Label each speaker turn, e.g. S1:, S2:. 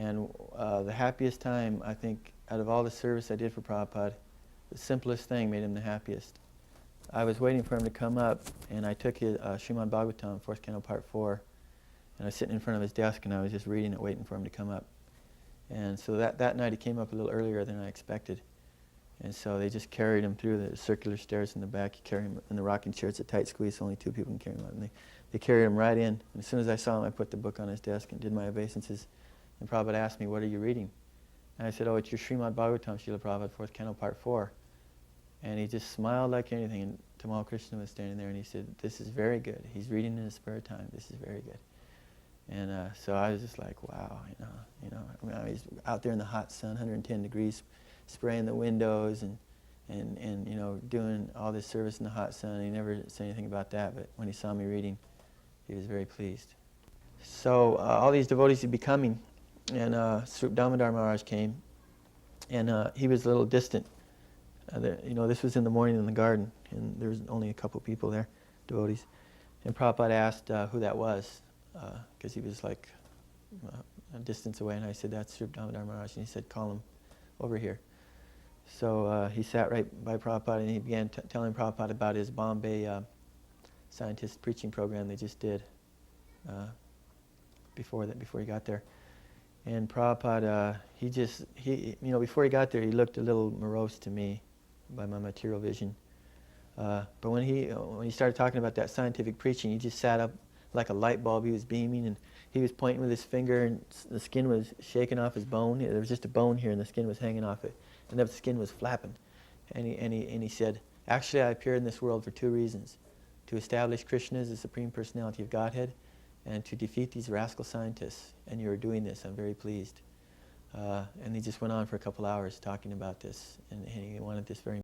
S1: And the happiest time, I think, out of all the service I did for Prabhupada, the simplest thing made him the happiest. I was waiting for him to come up, and I took his Srimad Bhagavatam, 4th Canto, Part 4, and I was sitting in front of his desk, and I was just reading it, waiting for him to come up. And so that night he came up a little earlier than I expected. And so they just carried him through the circular stairs in the back. You carry him in the rocking chair. It's a tight squeeze, so only 2 people can carry him out. And they carried him right in. And as soon as I saw him, I put the book on his desk and did my obeisances. And Prabhupada asked me, "What are you reading?" And I said, "Oh, it's your Srimad Bhagavatam, Srila Prabhupada, 4th Canto, Part 4. And he just smiled like anything. And Tamal Krishna was standing there, and he said, "This is very good. He's reading in his spare time. This is very good." And so I was just like, wow, I mean, he's out there in the hot sun, 110 degrees, spraying the windows and doing all this service in the hot sun. He never said anything about that, but when he saw me reading, he was very pleased. So all these devotees would be coming, and Srila Damodar Maharaj came, and he was a little distant. This was in the morning in the garden, and there was only a couple people there, devotees. And Prabhupada asked who that was, because he was like a distance away, and I said, "That's Srila Damodar Maharaj," and he said, "Call him over here." So he sat right by Prabhupada, and he began telling Prabhupada about his Bombay scientist preaching program they just did before he got there. And Prabhupada, before he got there, he looked a little morose to me by my material vision. But when he started talking about that scientific preaching, he just sat up like a light bulb. He was beaming, and he was pointing with his finger, and the skin was shaking off his bone. There was just a bone here, and the skin was hanging off it, and the skin was flapping. And he said, "Actually, I appeared in this world for 2 reasons: to establish Krishna as the Supreme Personality of Godhead, and to defeat these rascal scientists. And you are doing this. I'm very pleased." And he just went on for a couple hours talking about this, and he wanted this very